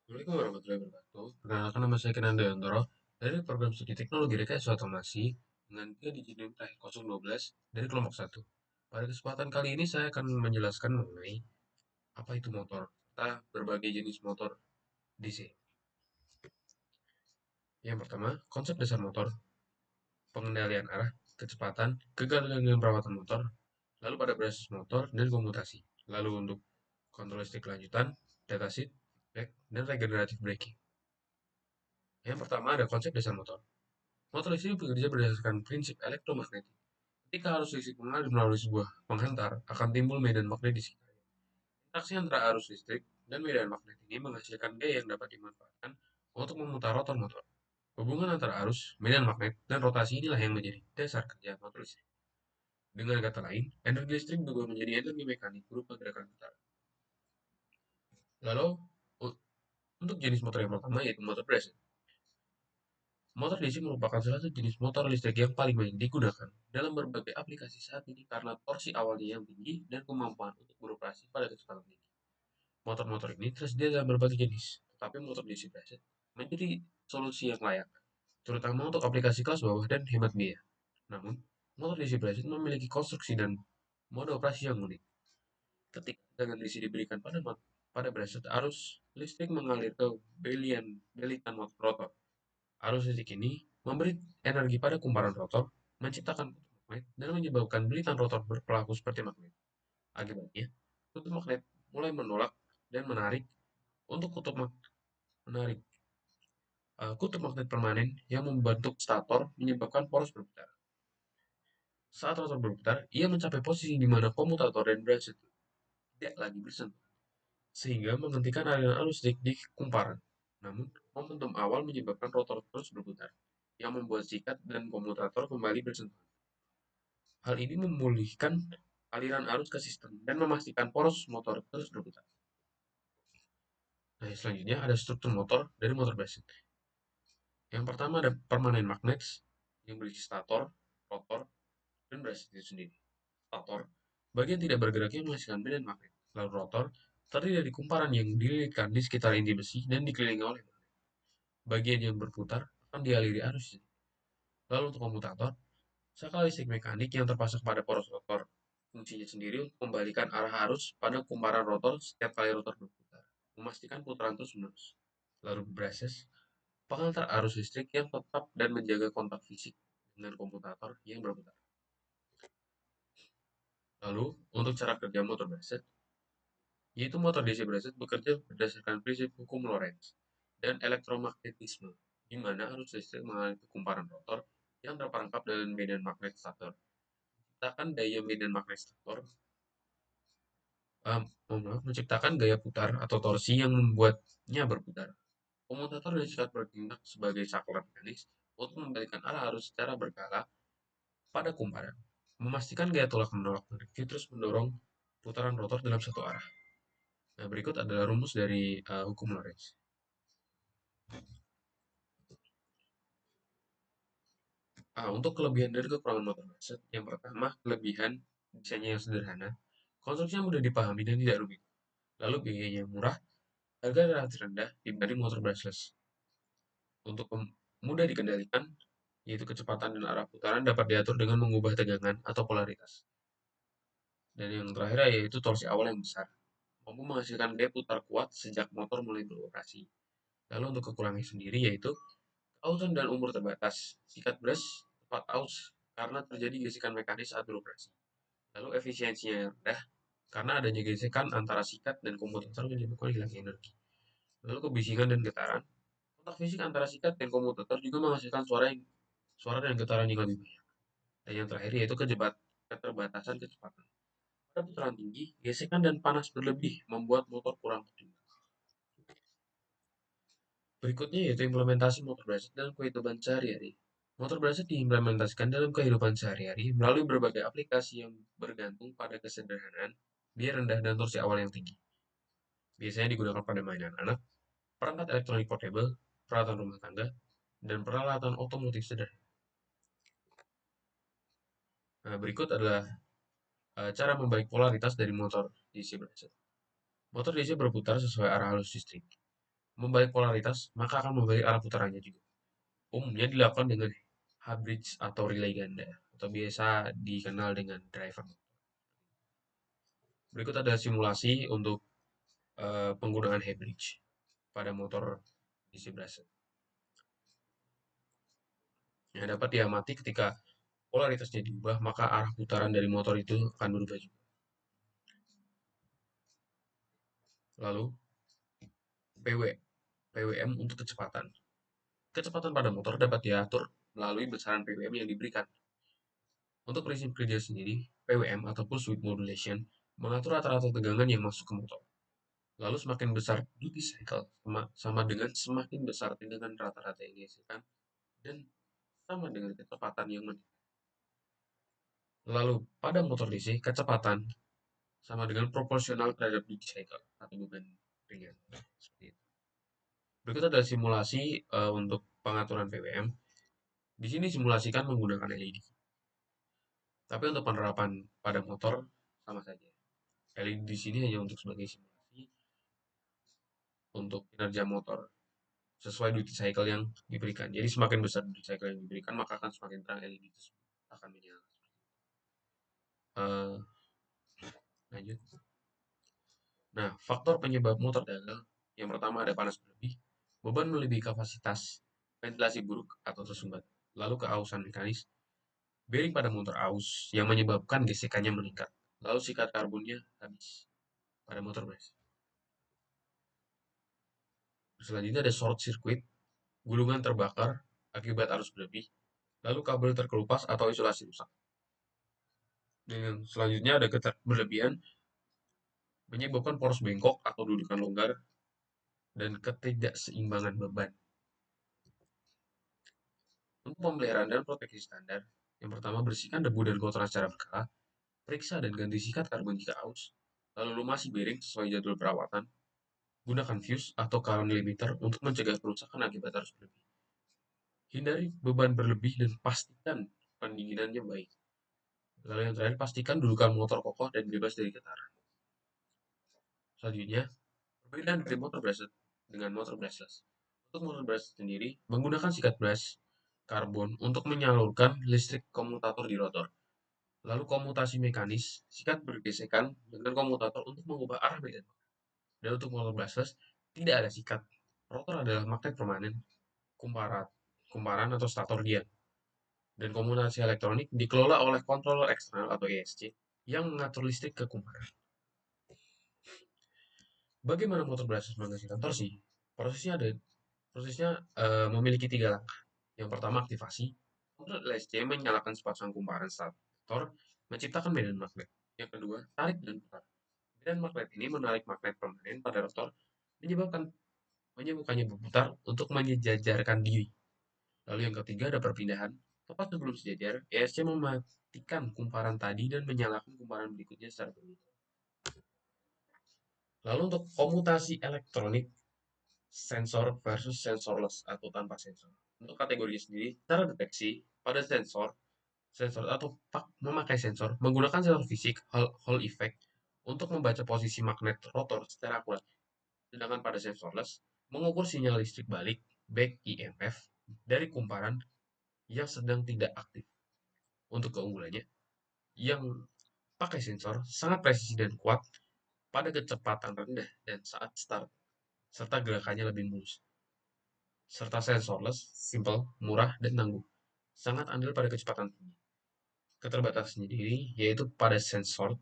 Assalamualaikum warahmatullahi wabarakatuh. Perkenalkan nama saya Kenanda Yantoro dari program studi teknologi rekayasa otomasi dengan 3 digit NIM terakhir 012 dari kelompok 1. Pada kesempatan kali ini saya akan menjelaskan mengenai apa itu motor serta berbagai jenis motor DC. Yang pertama, konsep dasar motor, pengendalian arah, kecepatan, kegagalan dan perawatan motor, lalu pada berbasis motor dan komutasi. Lalu untuk kontrol listrik lanjutan, datasheet, feedback, dan regenerative braking. Yang pertama ada konsep dasar motor. Motor listrik bekerja berdasarkan prinsip elektromagnetik. Ketika arus listrik mengalir melalui sebuah penghantar, akan timbul medan magnet di sekitarnya. Interaksi antara arus listrik dan medan magnet ini menghasilkan gaya yang dapat dimanfaatkan untuk memutar rotor motor. Hubungan antara arus, medan magnet, dan rotasi inilah yang menjadi dasar kerja motor listrik. Dengan kata lain, energi listrik berubah menjadi energi mekanik berupa gerakan putaran. Lalu, untuk jenis motor yang pertama yaitu motor Brasett. Motor DC merupakan salah satu jenis motor listrik yang paling banyak digunakan dalam berbagai aplikasi saat ini karena torsi awalnya yang tinggi dan kemampuan untuk beroperasi pada kecepatan tinggi. Motor-motor ini tersedia dalam berbagai jenis, tetapi motor DC Brasset menjadi solusi yang layak, terutama untuk aplikasi kelas bawah dan hemat biaya. Namun, motor DC Brasset memiliki konstruksi dan mode operasi yang unik. Ketika tegangan DC diberikan pada Brasset, arus listrik mengalir ke belitan motor rotor. Arus listrik ini memberi energi pada kumparan rotor, menciptakan kutub magnet, dan menyebabkan belitan rotor berperilaku seperti magnet. Akibatnya, kutub magnet mulai menolak dan menarik kutub magnet permanen yang membentuk stator menyebabkan poros berputar. Saat rotor berputar, ia mencapai posisi di mana komutator dan branch tidak lagi bersentuh, sehingga menghentikan aliran arus listrik di kumparan. Namun, momentum awal menyebabkan rotor terus berputar, yang membuat sikat dan komutator kembali bersentuhan. Hal ini memulihkan aliran arus ke sistem dan memastikan poros motor terus berputar. Nah, selanjutnya ada struktur motor dari motor Brasett. Yang pertama ada permanen magnets yang berisi stator, rotor, dan Brasett itu sendiri. Stator, bagian tidak bergerak yang menghasilkan medan magnet. Lalu rotor, terdiri dari kumparan yang dililitkan di sekitar inti besi dan dikelilingi oleh magnet. Bagian yang berputar akan dialiri arus. Lalu untuk komutator, saklar listrik mekanik yang terpasang pada poros rotor. Fungsinya sendiri untuk membalikan arah arus pada kumparan rotor setiap kali rotor berputar, memastikan putaran terus-menerus. Lalu brushes, pengantar arus listrik yang tetap dan menjaga kontak fisik dengan komutator yang berputar. Lalu, untuk cara kerja motor brushes, yaitu motor DC brushes bekerja berdasarkan prinsip hukum Lorentz dan elektromagnetisme, di mana arus listrik mengalir ke kumparan rotor yang terperangkap dalam medan magnet stator. Menciptakan daya medan magnet stator menciptakan gaya putar atau torsi yang membuatnya berputar. Komutator disikat bertindak sebagai saklar mekanis untuk membalikan arah arus secara berkala pada kumparan, memastikan gaya tolak menolak friksi terus mendorong putaran rotor dalam satu arah. Nah, berikut adalah rumus dari hukum Lorentz. Untuk kelebihan dari kekurangan motor Brasett, yang pertama, kelebihan desainnya yang sederhana, konstruksinya mudah dipahami dan tidak rumit. Lalu biayanya murah, harga relatif rendah dibanding motor brushless. Untuk mudah dikendalikan, yaitu kecepatan dan arah putaran dapat diatur dengan mengubah tegangan atau polaritas. Dan yang terakhir yaitu torsi awal yang besar, mampu menghasilkan gaya putar kuat sejak motor mulai beroperasi. Lalu untuk kekurangannya sendiri yaitu keausan dan umur terbatas. Sikat brush tepat aus karena terjadi gesekan mekanis saat beroperasi. Lalu efisiensinya rendah karena adanya gesekan antara sikat dan komutator menyebabkan hilang energi. Lalu kebisingan dan getaran. Kontak fisik antara sikat dan komutator juga menghasilkan suara dan getaran yang lebih banyak. Dan yang terakhir yaitu keterbatasan kecepatan. Pada putaran tinggi, gesekan dan panas berlebih membuat motor kurang optimal. Berikutnya yaitu implementasi motor Brasett dalam kehidupan sehari-hari. Motor Brasett diimplementasikan dalam kehidupan sehari-hari melalui berbagai aplikasi yang bergantung pada kesederhanaan, biaya rendah, dan torsi awal yang tinggi. Biasanya digunakan pada mainan anak, perangkat elektronik portable, peralatan rumah tangga, dan peralatan otomotif sederhana. Nah, berikut adalah cara membalik polaritas dari motor DC Brasett. Motor DC berputar sesuai arah arus listrik. membalik polaritas, maka akan membalik arah putarannya juga. Umumnya dilakukan dengan hub bridge atau relay ganda, atau biasa dikenal dengan driver. Berikut ada simulasi untuk penggunaan hub bridge pada motor DC brushless. Yang dapat diamati ketika polaritasnya diubah, maka arah putaran dari motor itu akan berubah juga. Lalu, PWM untuk kecepatan. Kecepatan pada motor dapat diatur melalui besaran PWM yang diberikan. Untuk prinsip kerja sendiri, PWM atau pulse width modulation mengatur rata-rata tegangan yang masuk ke motor. Lalu semakin besar duty cycle sama dengan semakin besar tegangan rata-rata yang dihasilkan dan sama dengan kecepatan yang meningkat. Lalu pada motor DC, kecepatan sama dengan proporsional terhadap duty cycle atau beban ringan. Seperti itu. Berikut ada simulasi untuk pengaturan PWM. Di sini simulasikan menggunakan LED. Tapi untuk penerapan pada motor sama saja. LED di sini hanya untuk sebagai simulasi untuk kinerja motor sesuai duty cycle yang diberikan. Jadi semakin besar duty cycle yang diberikan, maka akan semakin terang LED tersebut akan menyala. Uh, lanjut. Nah, faktor penyebab motor gagal yang pertama ada panas berlebih, beban melebihi kapasitas, ventilasi buruk atau tersumbat, lalu keausan mekanis, bearing pada motor aus yang menyebabkan gesekannya meningkat, lalu sikat karbonnya habis pada motor brush. Selanjutnya ada short circuit, gulungan terbakar akibat arus berlebih, lalu kabel terkelupas atau isolasi rusak. Dan selanjutnya ada berlebihan menyebabkan poros bengkok atau dudukan longgar dan ketidakseimbangan beban. Untuk pemeliharaan dan proteksi standar, yang pertama bersihkan debu dan kotoran secara berkala, periksa dan ganti sikat karbon jika aus, lalu lumasi bearing sesuai jadwal perawatan, gunakan fuse atau current limiter untuk mencegah kerusakan akibat arus berlebih. Hindari beban berlebih dan pastikan pendinginannya baik. Lalu yang terakhir, pastikan dudukan motor kokoh dan bebas dari getaran. Selanjutnya, perbedaan dari motor brushless dengan motor brushless. Untuk motor brushless sendiri, menggunakan sikat brush karbon untuk menyalurkan listrik komutator di rotor. Lalu komutasi mekanis, sikat bergesekan dengan komutator untuk mengubah arah medan. Dan untuk motor brushless, tidak ada sikat. Rotor adalah magnet permanen, kumparan atau stator dia. Dan komutasi elektronik dikelola oleh controller eksternal atau ESC yang mengatur listrik ke kumparan. Bagaimana motor brushless menghasilkan torsi? Prosesnya memiliki 3 langkah. Yang pertama aktivasi. Kontrol LSC menyalakan sepasang kumparan stator menciptakan medan magnet. Yang kedua, tarik dan putar. Medan magnet ini menarik magnet permanen pada rotor, menyebabkannya berputar untuk menyejajarkan diri. Lalu yang ketiga ada perpindahan. Tepat sebelum sejajar, ESC mematikan kumparan tadi dan menyalakan kumparan berikutnya secara beruntun. Lalu untuk komutasi elektronik, sensor versus sensorless atau tanpa sensor. Untuk kategorinya sendiri, cara deteksi pada sensor atau memakai sensor menggunakan sensor fisik Hall effect untuk membaca posisi magnet rotor secara akurat. Sedangkan pada sensorless mengukur sinyal listrik balik back EMF dari kumparan yang sedang tidak aktif. Untuk keunggulannya, yang pakai sensor sangat presisi dan kuat pada kecepatan rendah dan saat start, serta gerakannya lebih mulus. Serta sensorless, simple, murah, dan tangguh. Sangat andal pada kecepatan tinggi. Keterbatasannya sendiri yaitu pada sensor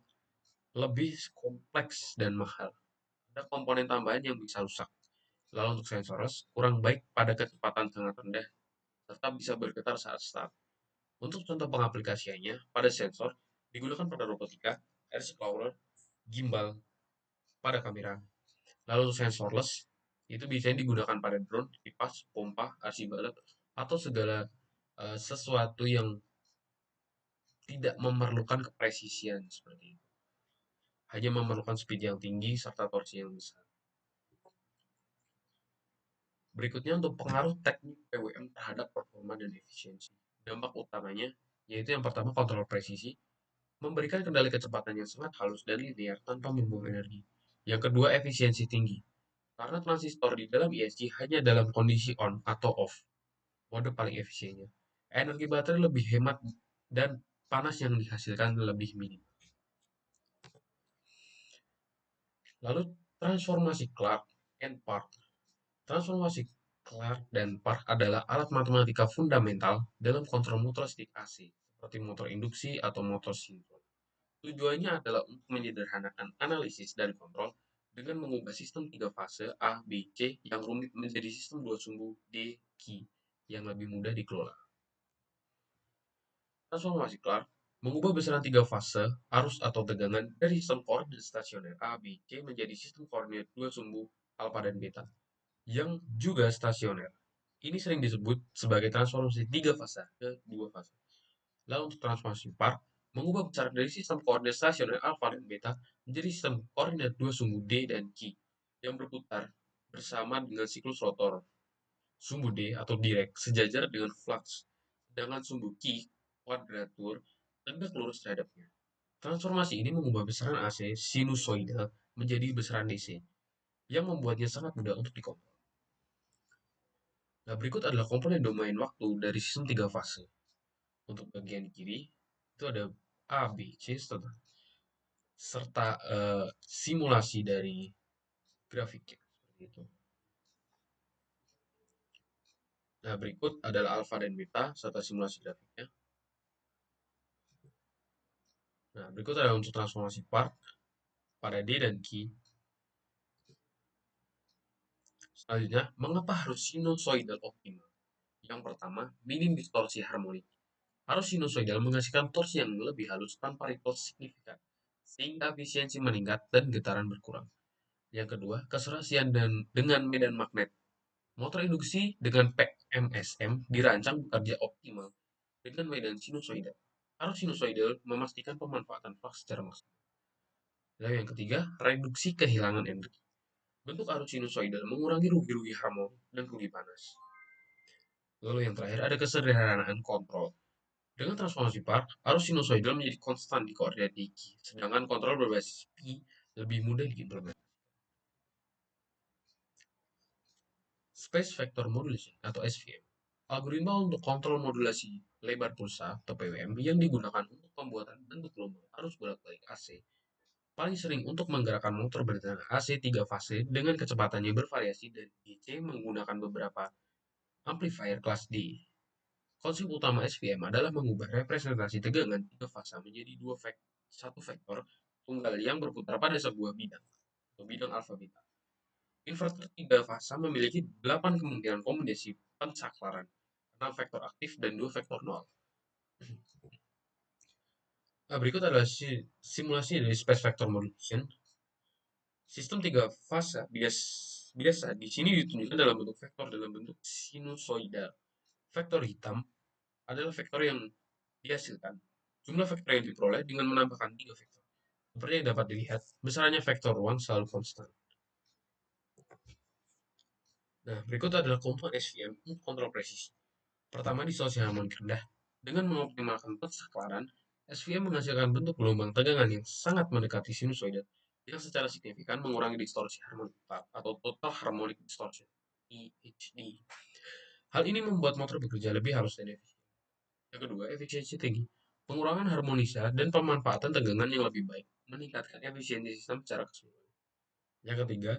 lebih kompleks dan mahal. Ada komponen tambahan yang bisa rusak. Lalu untuk sensorless, kurang baik pada kecepatan sangat rendah, serta bisa bergetar saat start. Untuk contoh pengaplikasiannya, pada sensor digunakan pada robotika, air explorer, gimbal, pada kamera. Lalu untuk sensorless, itu biasanya digunakan pada drone, kipas, pompa, RC balap, atau segala sesuatu yang tidak memerlukan kepresisian seperti itu. Hanya memerlukan speed yang tinggi serta torsi yang besar. Berikutnya untuk pengaruh teknik PWM terhadap performa dan efisiensi. Dampak utamanya yaitu yang pertama kontrol presisi, memberikan kendali kecepatan yang sangat halus dan linear tanpa membuang energi. Yang kedua efisiensi tinggi, Karena transistor di dalam ISC hanya dalam kondisi on atau off, mode paling efisiennya. Energi baterai lebih hemat dan panas yang dihasilkan lebih minim. Lalu transformasi Clark and Park. Transformasi Clark dan Park adalah alat matematika fundamental dalam kontrol motor listrik AC, seperti motor induksi atau motor sinkron. Tujuannya adalah untuk menyederhanakan analisis dan kontrol dengan mengubah sistem tiga fase A, B, C yang rumit menjadi sistem dua sumbu D, Q yang lebih mudah dikelola. Transformasi Clark mengubah besaran tiga fase arus atau tegangan dari sistem koordinat stasioner A, B, C menjadi sistem koordinat dua sumbu alfa dan beta yang juga stasioner. Ini sering disebut sebagai transformasi tiga fase ke dua fase. Lalu untuk transformasi Park, mengubah besaran dari sistem koordinat stasioner alfa dan beta menjadi sistem koordinat dua sumbu D dan Q yang berputar bersama dengan siklus rotor. Sumbu D atau direct sejajar dengan flux, sedangkan sumbu Q kuadratur tegak lurus terhadapnya. Transformasi ini mengubah besaran AC sinusoidal menjadi besaran DC, yang membuatnya sangat mudah untuk dikontrol. Nah, berikut adalah komponen domain waktu dari sistem tiga fase. Untuk bagian kiri, itu ada A, B, C, serta simulasi dari grafiknya. Seperti itu. Nah, berikut adalah alfa dan beta serta simulasi grafiknya. Nah, berikut adalah untuk transformasi part pada D dan Q. Selanjutnya, mengapa harus sinusoidal optimal? Yang pertama, minim distorsi harmonik. Arus sinusoidal menghasilkan torsi yang lebih halus tanpa ripple signifikan, sehingga efisiensi meningkat dan getaran berkurang. Yang kedua, keserasian dengan medan magnet. Motor induksi dengan PMSM dirancang bekerja optimal dengan medan sinusoidal. Arus sinusoidal memastikan pemanfaatan flux secara maksimal. Lalu yang ketiga, reduksi kehilangan energi. Bentuk arus sinusoidal mengurangi rugi-rugi harmoni dan rugi panas. Lalu yang terakhir ada kesederhanaan kontrol. Dengan transformasi Park, arus sinusoidal menjadi konstan di koordinat diki, sedangkan kontrol berbasis pi lebih mudah diimplementasikan. Space Vector Modulation atau SVM. Algoritma untuk kontrol modulasi lebar pulsa atau PWM yang digunakan untuk pembuatan bentuk gelombang arus bolak-balik AC paling sering untuk menggerakkan motor bertenaga AC 3 fase dengan kecepatan yang bervariasi dari DC menggunakan beberapa amplifier kelas D. Konsep utama SVM adalah mengubah representasi tegangan 3 fase menjadi satu vektor tunggal yang berputar pada sebuah bidang atau bidang alfa beta. Inverter 3 fase memiliki 8 kemungkinan kombinasi pensaklaran, 6 vektor aktif dan 2 vektor nol. Nah, berikut adalah simulasi dari space vector modulation. Sistem tiga fase biasa di sini ditunjukkan dalam bentuk vektor dalam bentuk sinusoidal. Vektor hitam adalah vektor yang dihasilkan. Jumlah vektor yang diperoleh dengan menambahkan tiga vektor. Seperti yang dapat dilihat, besarannya vektor ruang selalu konstan. Nah, berikut adalah komponen SVM untuk kontrol presisi. Pertama, distorsi harmonik rendah. Dengan mengoptimalkan pensaklaran, SVM menghasilkan bentuk gelombang tegangan yang sangat mendekati sinusoidal yang secara signifikan mengurangi distorsi harmonik atau total harmonic distortion (THD). Hal ini membuat motor bekerja lebih halus dan efisien. Yang kedua, efisiensi tinggi. Pengurangan harmonisa dan pemanfaatan tegangan yang lebih baik meningkatkan efisiensi sistem secara keseluruhan. Yang ketiga,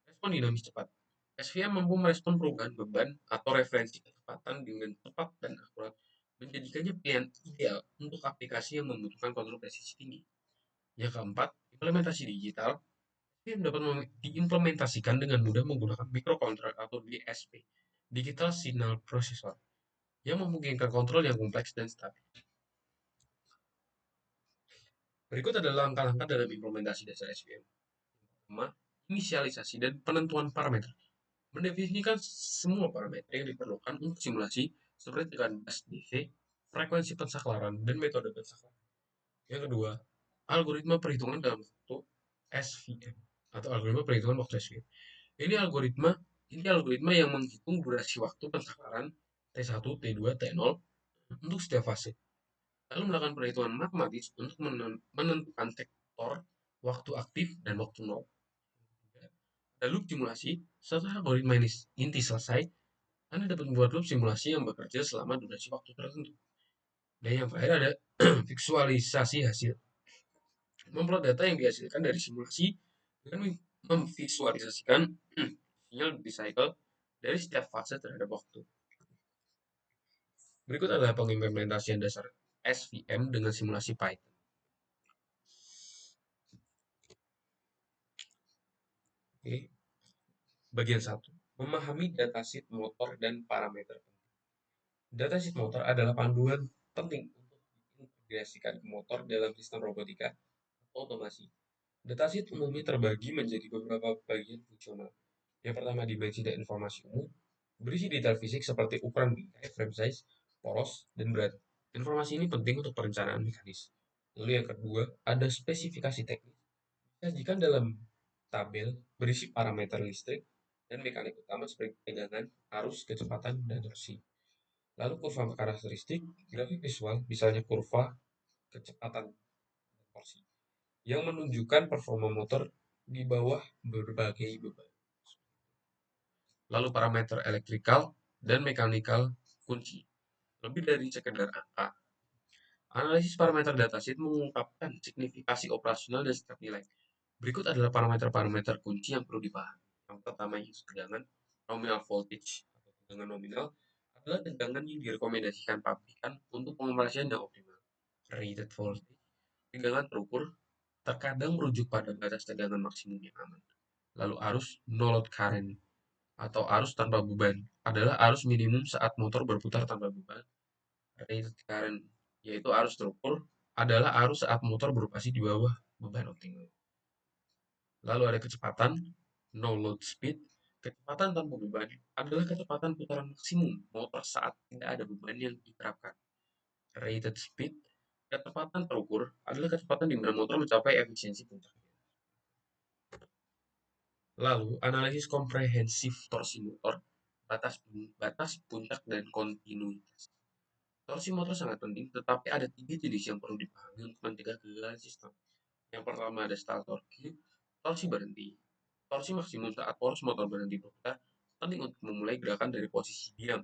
respon dinamis cepat. SVM mampu merespon perubahan beban atau referensi kecepatan dengan cepat dan akurat, menjadikannya pilihan ideal untuk aplikasi yang membutuhkan kontrol presisi tinggi. Yang keempat, implementasi digital. SVM dapat diimplementasikan dengan mudah menggunakan microcontroller atau DSP, Digital Signal Processor, yang memungkinkan kontrol yang kompleks dan stabil. Berikut adalah langkah-langkah dalam implementasi dasar SVM. Pertama, inisialisasi dan penentuan parameter. Mendefinisikan semua parameter yang diperlukan untuk simulasi seperti tegangan gas DC, frekuensi pensaklaran, dan metode pensaklaran. Yang kedua, algoritma perhitungan dalam waktu SVM atau algoritma perhitungan waktu SVM. Ini algoritma yang menghitung durasi waktu pensaklaran T1, T2, T0 untuk setiap fase. Lalu melakukan perhitungan matematis untuk menentukan sektor waktu aktif dan waktu nol. loop simulasi, setelah algoritma ini inti selesai, Anda dapat membuat loop simulasi yang bekerja selama durasi waktu tertentu. Dan yang terakhir ada visualisasi hasil. Memplot data yang dihasilkan dari simulasi dengan memvisualisasikan sinyal duty cycle dari setiap fase terhadap waktu. Berikut adalah pengimplementasian dasar SVM dengan simulasi Python. Oke. Bagian 1. Memahami datasheet motor dan parameter. Datasheet motor adalah panduan penting untuk diintegrasikan ke motor dalam sistem robotika atau otomasi. Datasheet umumnya terbagi menjadi beberapa bagian fungsional. Yang pertama, dimensi dan informasi umum, berisi detail fisik seperti ukuran bingkai, frame size, poros, dan berat. Informasi ini penting untuk perencanaan mekanis. Lalu yang kedua, ada spesifikasi teknis. Disajikan dalam tabel berisi parameter listrik dan mekanik utama seperti tegangan, arus, kecepatan, dan torsi. Lalu kurva karakteristik, grafik visual, misalnya kurva kecepatan dan torsi, yang menunjukkan performa motor di bawah berbagai beban. Lalu parameter elektrikal dan mekanikal kunci, lebih dari sekedar angka. Analisis parameter datasheet mengungkapkan signifikasi operasional dan setiap nilai. Berikut adalah parameter-parameter kunci yang perlu dipahami. Yang pertama, tegangan, nominal voltage atau tegangan nominal adalah tegangan yang direkomendasikan pabrikan untuk pengoperasian yang optimal. Rated voltage, tegangan terukur, terkadang merujuk pada batas tegangan maksimum yang aman. Lalu arus, no load current atau arus tanpa beban adalah arus minimum saat motor berputar tanpa beban. Rated current, yaitu arus terukur, adalah arus saat motor beroperasi di bawah beban optimal. Lalu ada kecepatan, no load speed. Kecepatan tanpa beban adalah kecepatan putaran maksimum motor saat tidak ada beban yang diterapkan. Rated speed, kecepatan terukur adalah kecepatan di mana motor mencapai efisiensi puncaknya. Lalu, analisis komprehensif torsi motor, batas, batas puncak, dan kontinuitas. Torsi motor sangat penting, tetapi ada 3 jenis yang perlu dipahami untuk mencegah kegagalan sistem. Yang pertama ada stall torque, torsi berhenti. Torsi maksimum saat poros motor berhenti berputar penting untuk memulai gerakan dari posisi diam.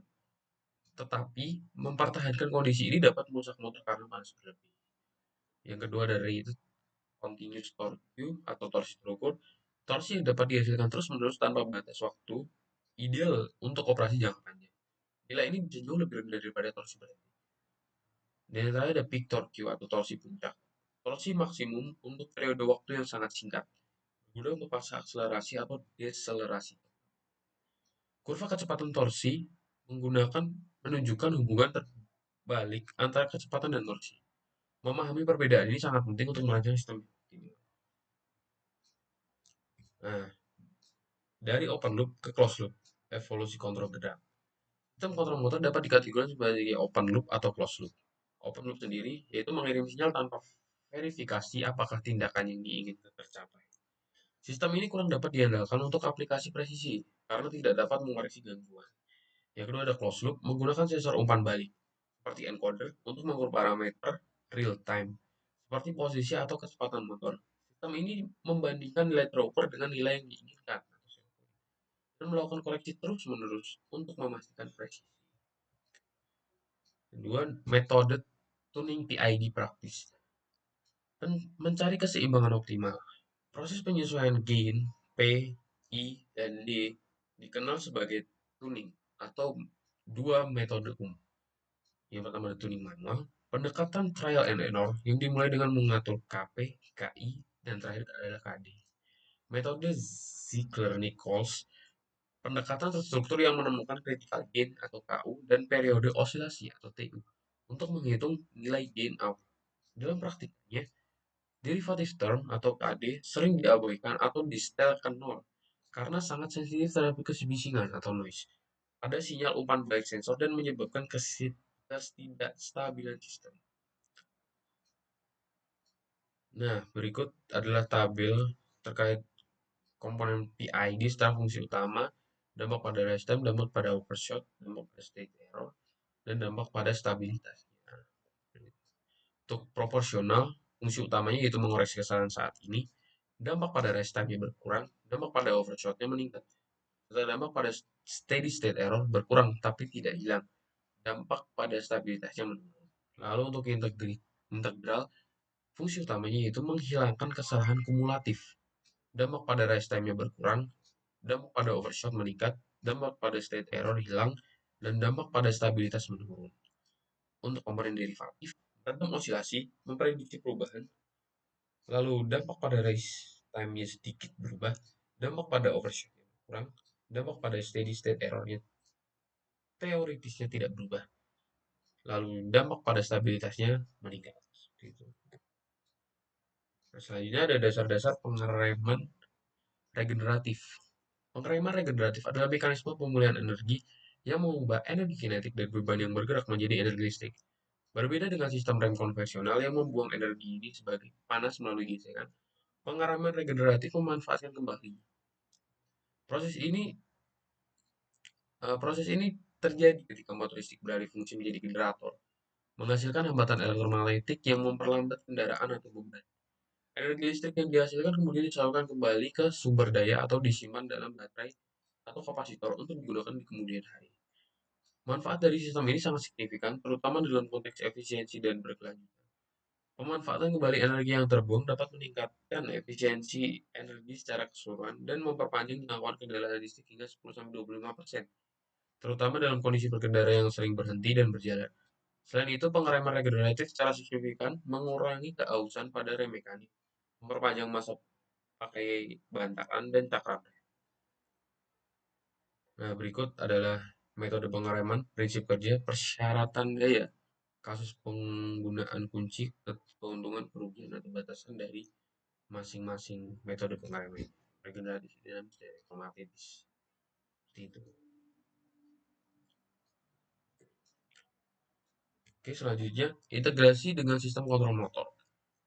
Tetapi, mempertahankan kondisi ini dapat merusak motor karena panas berlebih. Yang kedua dari itu continuous torque atau torsi terukur. Torsi yang dapat dihasilkan terus-menerus tanpa batas waktu, ideal untuk operasi jangka panjang. Nilai ini bisa jauh lebih rendah daripada torsi berhenti. Dan yang terakhir ada peak torque atau torsi puncak. Torsi maksimum untuk periode waktu yang sangat singkat, guna untuk fase akselerasi atau deselerasi. Kurva kecepatan torsi menggunakan menunjukkan hubungan terbalik antara kecepatan dan torsi. Memahami perbedaan ini sangat penting untuk merancang sistem ini. Nah, dari open loop ke closed loop, evolusi kontrol gerak. Sistem kontrol motor dapat dikategorikan sebagai open loop atau closed loop. Open loop sendiri yaitu mengirim sinyal tanpa verifikasi apakah tindakan yang diinginkan tercapai. Sistem ini kurang dapat diandalkan untuk aplikasi presisi karena tidak dapat mengoreksi gangguan. Yang kedua ada closed loop, menggunakan sensor umpan balik seperti encoder untuk mengukur parameter real time seperti posisi atau kecepatan motor. Sistem ini membandingkan nilai terukur dengan nilai yang diinginkan dan melakukan koreksi terus-menerus untuk memastikan presisi. Kedua, metode tuning PID praktis. Mencari keseimbangan optimal. Proses penyesuaian gain P, I, dan D dikenal sebagai tuning atau dua metode umum. Yang pertama ada tuning manual, pendekatan trial and error yang dimulai dengan mengatur KP, KI, dan terakhir adalah KD. Metode Ziegler-Nichols, pendekatan terstruktur yang menemukan critical gain atau KU dan periode osilasi atau TU untuk menghitung nilai gain out. Dalam praktiknya, derivative term atau KD sering diabaikan atau di-setel ke nol karena sangat sensitif terhadap kebisingan atau noise pada sinyal umpan balik sensor dan menyebabkan ketidakstabilan sistem. Nah, berikut adalah tabel terkait komponen PID secara fungsi utama, dampak pada resistance, dampak pada overshot, dampak pada state error, dan dampak pada stabilitas. Untuk proporsional, fungsi utamanya yaitu mengoreksi kesalahan saat ini. Dampak pada rest time-nya berkurang, dampak pada overshot-nya meningkat, serta dampak pada steady state error berkurang tapi tidak hilang. Dampak pada stabilitasnya menurun. Lalu untuk integral, fungsi utamanya yaitu menghilangkan kesalahan kumulatif. Dampak pada rest time-nya berkurang, dampak pada overshot meningkat, dampak pada state error hilang, dan dampak pada stabilitas menurun. Untuk komponen derivatif, random osilasi memprediksi perubahan, lalu dampak pada race time-nya sedikit berubah, dampak pada overshoot-nya berkurang, dampak pada steady state error-nya teoritisnya tidak berubah, lalu dampak pada stabilitasnya meningkat. Gitu. Nah, selanjutnya ada dasar-dasar pengereman regeneratif. Pengereman regeneratif adalah mekanisme pemulihan energi yang mengubah energi kinetik dari beban yang bergerak menjadi energi listrik. Berbeda dengan sistem rem konvensional yang membuang energi ini sebagai panas melalui gesekan, pengereman regeneratif memanfaatkan kembali. Proses ini terjadi ketika motor listrik beralih fungsi menjadi generator, menghasilkan hambatan elektromagnetik yang memperlambat kendaraan atau beban. Energi listrik yang dihasilkan kemudian disalurkan kembali ke sumber daya atau disimpan dalam baterai atau kapasitor untuk digunakan di kemudian hari. Manfaat dari sistem ini sangat signifikan, terutama dalam konteks efisiensi dan berkelanjutan. Pemanfaatan kembali energi yang terbuang dapat meningkatkan efisiensi energi secara keseluruhan dan memperpanjang jangkauan kendaraan listrik hingga 10-25%, terutama dalam kondisi berkendara yang sering berhenti dan berjalan. Selain itu, pengereman regeneratif secara signifikan mengurangi keausan pada rem mekanik, memperpanjang masa pakai bantakan dan cakram. Nah, berikut adalah metode pengereman, prinsip kerja, persyaratan gaya, kasus penggunaan kunci, keuntungan, kerugian, atau batasan dari masing-masing metode pengereman regeneratif dan reformatis. Seperti itu. Oke, selanjutnya integrasi dengan sistem kontrol motor.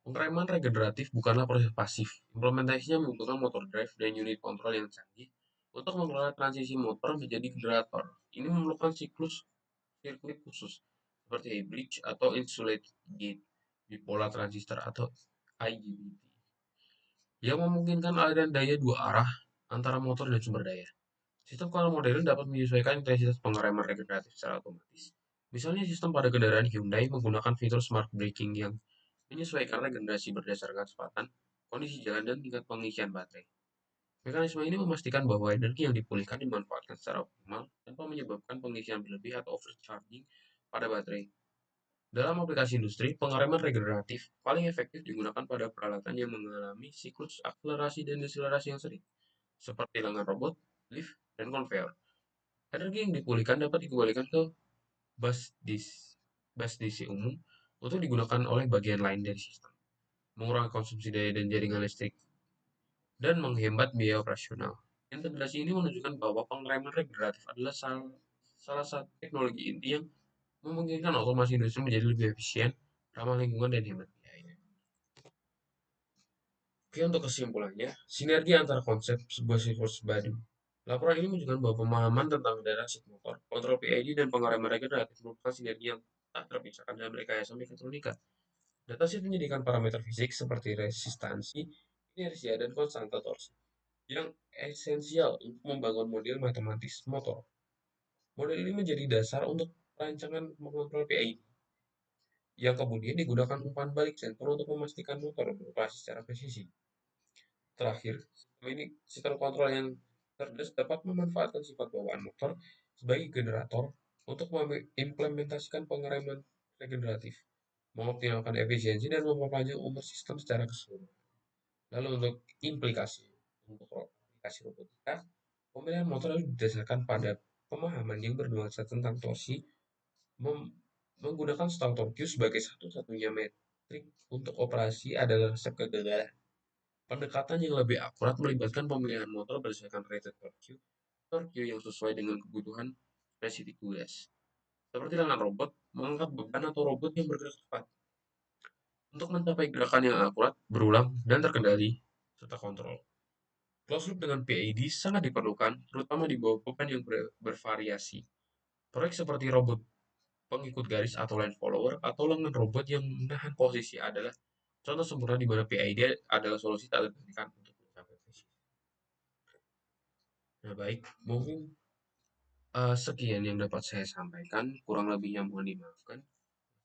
Pengereman regeneratif bukanlah proses pasif. Implementasinya membutuhkan motor drive dan unit kontrol yang canggih untuk mengelola transisi motor menjadi generator. Ini memerlukan siklus sirkuit khusus seperti bridge atau insulated gate, bipolar transistor atau IGBT, yang memungkinkan aliran daya dua arah antara motor dan sumber daya. Sistem kontrol modern dapat menyesuaikan intensitas pengereman regeneratif secara otomatis. Misalnya sistem pada kendaraan Hyundai menggunakan fitur smart braking yang menyesuaikan regenerasi berdasarkan kecepatan, kondisi jalan, dan tingkat pengisian baterai. Mekanisme ini memastikan bahwa energi yang dipulihkan dimanfaatkan secara optimal tanpa menyebabkan pengisian berlebih atau overcharging pada baterai. Dalam aplikasi industri, pengereman regeneratif paling efektif digunakan pada peralatan yang mengalami siklus akselerasi dan deselerasi yang sering, seperti lengan robot, lift, dan konveyor. Energi yang dipulihkan dapat dikembalikan ke bus DC umum untuk digunakan oleh bagian lain dari sistem, mengurangi konsumsi daya dan jaringan listrik, dan menghemat biaya operasional. Integrasi ini menunjukkan bahwa pengereman regeneratif adalah salah satu teknologi inti yang memungkinkan otomasi industri menjadi lebih efisien, ramah lingkungan, dan hemat biaya. Oke, untuk kesimpulannya, sinergi antara konsep sebuah siklus baru. Laporan ini menunjukkan bahwa pemahaman tentang generasi motor, kontrol PID, dan pengereman regeneratif merupakan sinergi yang tak terpisahkan dalam rekayasa mekatronika. Dataset menyediakan parameter fisik seperti resistansi, inersia, dan konstanta torsi yang esensial untuk membangun model matematis motor. Model ini menjadi dasar untuk rancangan mengontrol PID, yang kemudian digunakan umpan balik sensor untuk memastikan motor beroperasi secara presisi. Terakhir, sistem kontrol yang cerdas dapat memanfaatkan sifat bawaan motor sebagai generator untuk mengimplementasikan pengereman regeneratif, mengoptimalkan efisiensi, dan memperpanjang umur sistem secara keseluruhan. Lalu untuk aplikasi robotika, pemilihan motor harus didasarkan pada pemahaman yang bernuansa tentang torsi, menggunakan starter Q sebagai satu-satunya metrik untuk operasi adalah resep kegagalan. Pendekatan yang lebih akurat melibatkan pemilihan motor berdasarkan rated torque yang sesuai dengan kebutuhan spesifik tugas. Seperti dengan robot, mengangkat beban atau robot yang bergerak cepat. Untuk mencapai gerakan yang akurat, berulang, dan terkendali, serta kontrol. Closed loop dengan PID sangat diperlukan, terutama di bawah beban yang bervariasi. Proyek seperti robot pengikut garis atau line follower atau lengan robot yang menahan posisi adalah contoh sempurna di mana PID adalah solusi tak tergantikan untuk Nah, baik, mungkin sekian yang dapat saya sampaikan. Kurang lebihnya mohon dimaafkan.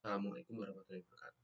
Assalamualaikum warahmatullahi wabarakatuh.